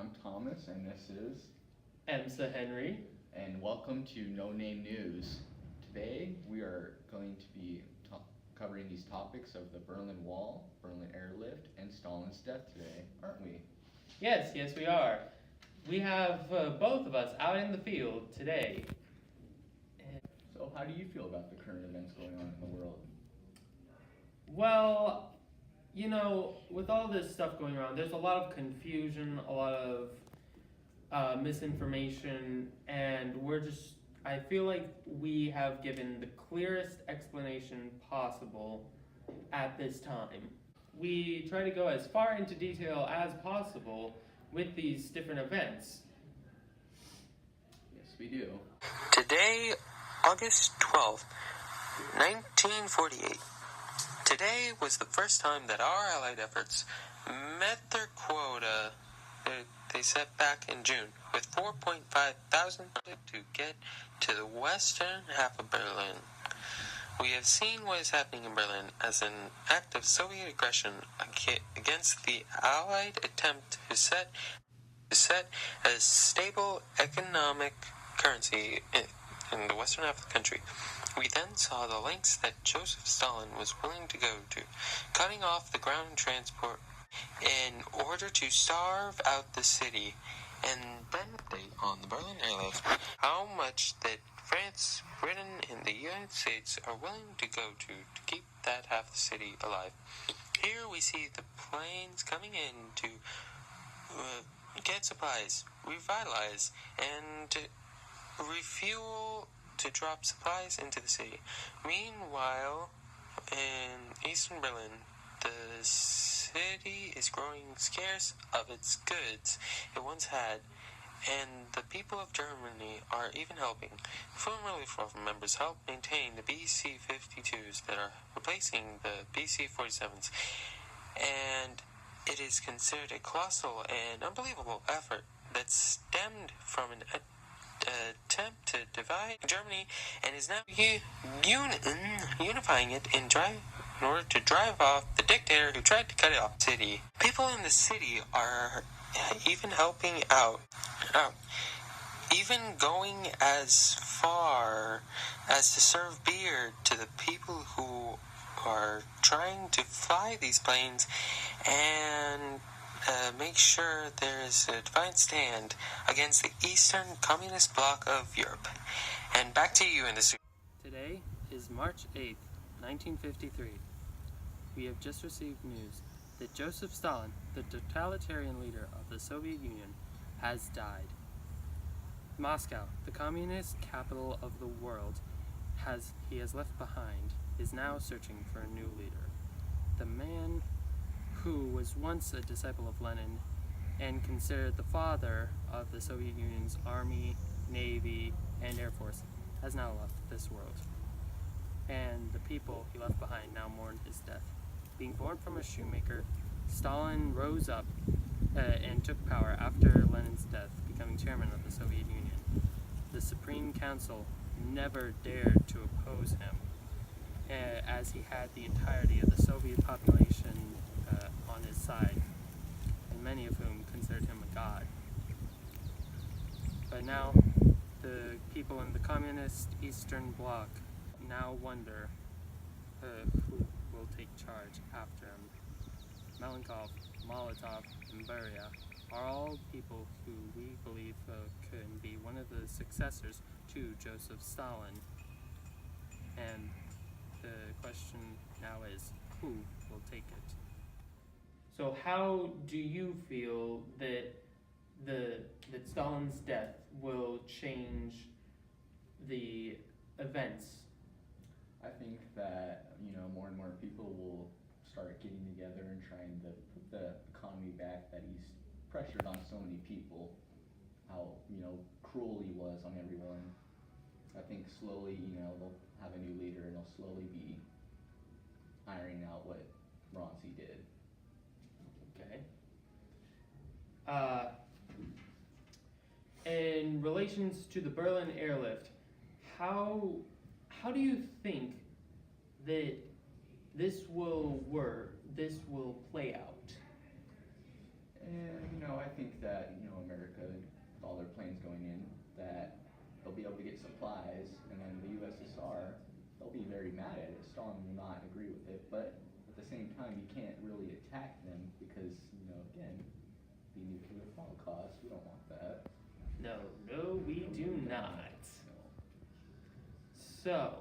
I'm Thomas, and this is Emsa Henry. and welcome to No Name News. Today we are going to be covering these topics of the Berlin Wall, Berlin Airlift, and Stalin's death today, aren't we? Yes, we are. We have both of us out in the field today. So how do you feel about the current events going on in the world? Well, with all this stuff going around, there's a lot of confusion, a lot of misinformation, and I feel like we have given the clearest explanation possible at this time. We try to go as far into detail as possible with these different events. Yes, we do. Today, August 12th, 1948. Today was the first time that our Allied efforts met their quota they set back in June, with 4,500 to get to the western half of Berlin. We have seen what is happening in Berlin as an act of Soviet aggression against the Allied attempt to set a stable economic currency in the western half of the country. We then saw the lengths that Joseph Stalin was willing to go to, cutting off the ground transport in order to starve out the city, and then on the Berlin airlift, how much that France, Britain, and the United States are willing to go to keep that half of the city alive. Here we see the planes coming in to get supplies, revitalize, and refuel to drop supplies into the city. Meanwhile, in eastern Berlin, the city is growing scarce of its goods it once had, and the people of Germany are even helping. Food and Relief members help maintain the BC-52s that are replacing the BC-47s, and it is considered a colossal and unbelievable effort that stemmed from an attempt to divide Germany and is now unifying it in order to drive off the dictator who tried to cut it off the city. People in the city are even helping out, even going as far as to serve beer to the people who are trying to fly these planes and make sure there is a defiant stand against the Eastern Communist Bloc of Europe. And back to you in the studio. Today is March 8th, 1953. We have just received news that Joseph Stalin, the totalitarian leader of the Soviet Union, has died. Moscow, the communist capital of the world, he has left behind, is now searching for a new leader. The man who was once a disciple of Lenin and considered the father of the Soviet Union's Army, Navy, and Air Force, has now left this world. And the people he left behind now mourn his death. Being born from a shoemaker, Stalin rose up and took power after Lenin's death, becoming chairman of the Soviet Union. The Supreme Council never dared to oppose him, as he had the entirety of the Soviet population on his side, and many of whom considered him a god. But now, the people in the communist Eastern Bloc now wonder who will take charge after him. Malenkov, Molotov, and Beria are all people who we believe can be one of the successors to Joseph Stalin. And the question now is, who will take it? So how do you feel that that Stalin's death will change the events? I think that, more and more people will start getting together and trying to put the economy back that he's pressured on so many people, how, cruel he was on everyone. I think slowly, they'll have a new leader and they'll slowly be ironing out what Ronzi did. Okay. In relations to the Berlin airlift, how do you think that this will play out? And, I think that that, you know, America, with all their planes going in, that they'll be able to get supplies, and then the USSR, they'll be very mad at it. Stalin will not agree with it, but at the same time, you can't really attack them because, you know, again, the nuclear holocaust, we don't want that. No, we do not. No. So,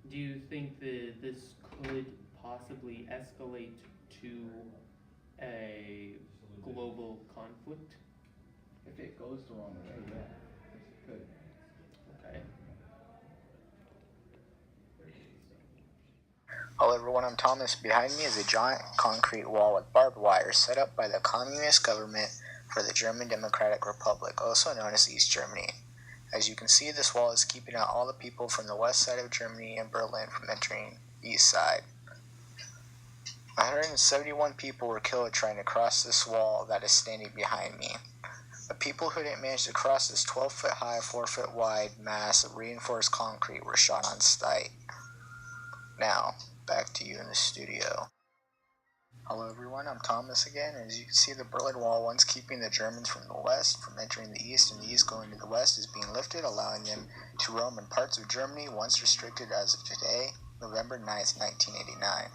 do you think that this could possibly escalate to a global conflict? If it goes the wrong way, yeah, it could. Okay. Hello everyone, I'm Thomas. Behind me is a giant concrete wall with barbed wire set up by the communist government for the German Democratic Republic, also known as East Germany. As you can see, this wall is keeping out all the people from the west side of Germany and Berlin from entering the east side. 171 people were killed trying to cross this wall that is standing behind me. The people who didn't manage to cross this 12-foot high, 4-foot wide mass of reinforced concrete were shot on sight. Now, back to you in the studio. Hello everyone, I'm Thomas again. As you can see, the Berlin Wall, once keeping the Germans from the west from entering the east and the east going to the west, is being lifted, allowing them to roam in parts of Germany once restricted as of today, November 9th, 1989.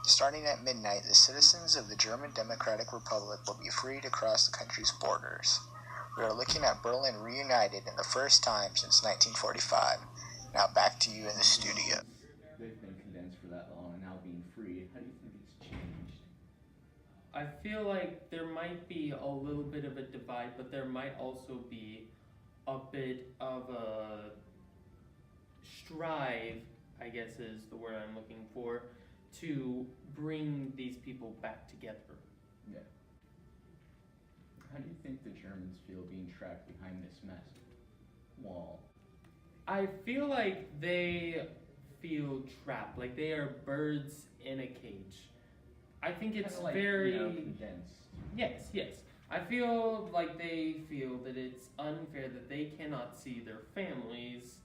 Starting at midnight, the citizens of the German Democratic Republic will be free to cross the country's borders. We are looking at Berlin reunited in the first time since 1945. Now back to you in the studio. They've been condensed for that long, and now being free, how do you think it's changed? I feel like there might be a little bit of a divide, but there might also be a bit of a strive, I guess is the word I'm looking for, to bring these people back together. Yeah. How do you think the Germans feel being trapped behind this massive wall? I feel like they feel trapped, like they are birds in a cage. I think it's Kinda like, very... you know, condensed. Yes. I feel like they feel that it's unfair that they cannot see their families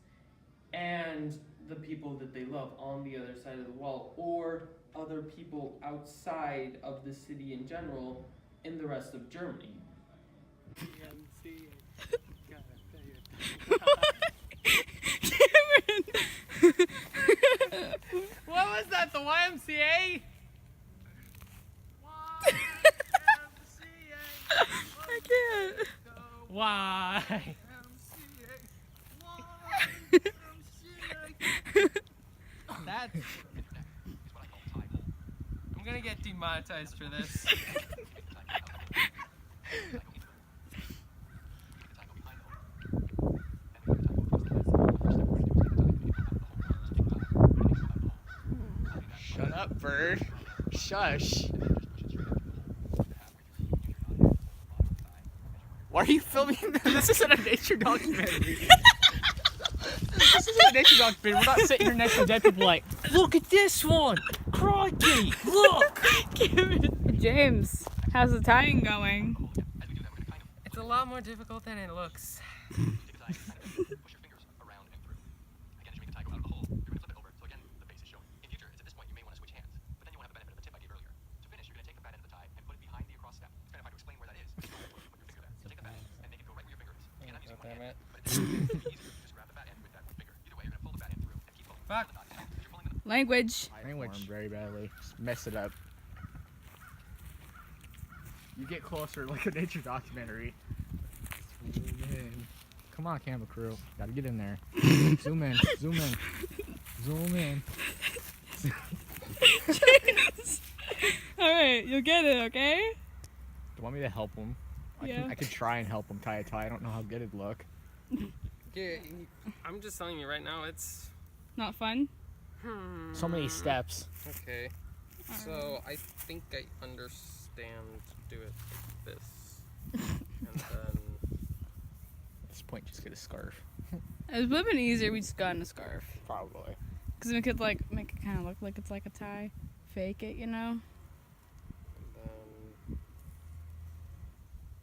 and the people that they love on the other side of the wall, or other people outside of the city in general in the rest of Germany. What was that, the YMCA? I can't. Why? That's... I'm gonna get demonetized for this. Shut up, bird. Shush. Why are you filming this? This isn't a nature documentary. This isn't a nature documentary. We're not sitting here next to dead people like, look at this one. Crikey, look. James, how's the tying going? It's a lot more difficult than it looks. Fuck. Language. Language very badly. Just mess it up. You get closer like a nature documentary. Zoom in. Come on, camera crew. Gotta get in there. Zoom in. Zoom in. Zoom in. James. Alright, you'll get it, okay? Do you want me to help him? Yeah. I could try and help him tie a tie. I don't know how good it'd look. Yeah, I'm just telling you right now, it's... Not fun? So many steps. Okay. So, I think I understand to do it like this. And then... At this point, just get a scarf. It would have been easier if we just gotten a scarf. Probably. Because we could, like, make it kind of look like it's like a tie. Fake it, you know? And then...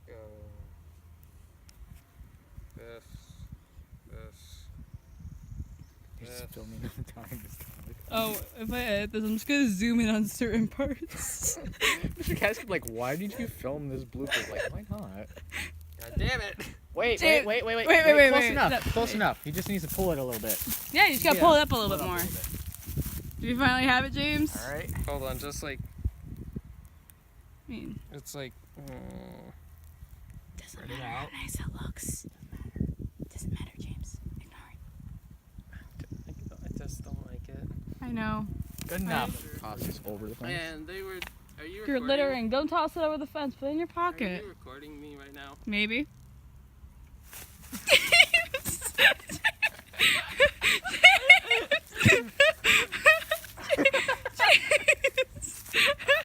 Go... This... You're just filming the time this time. Oh, if I edit this, I'm just going to zoom in on certain parts. Mr. Cass could be like, why did you film this blooper? Like, why not? Wait. Wait, Close wait. enough. No, Close wait. enough. He just needs to pull it a little bit. Yeah, you just gotta Yeah, pull it up a little pull bit it up more. a little bit. Do you finally have it, James? All right. Hold on, just like I mean, it's like. doesn't Spread matter it how out. nice it looks. Doesn't matter, James. Ignore it. I just don't like it. I know. Good enough. Toss this over the fence. And they were. Are you You're recording? littering. Don't toss it over the fence. Put it in your Are pocket. you recording me right now? Maybe.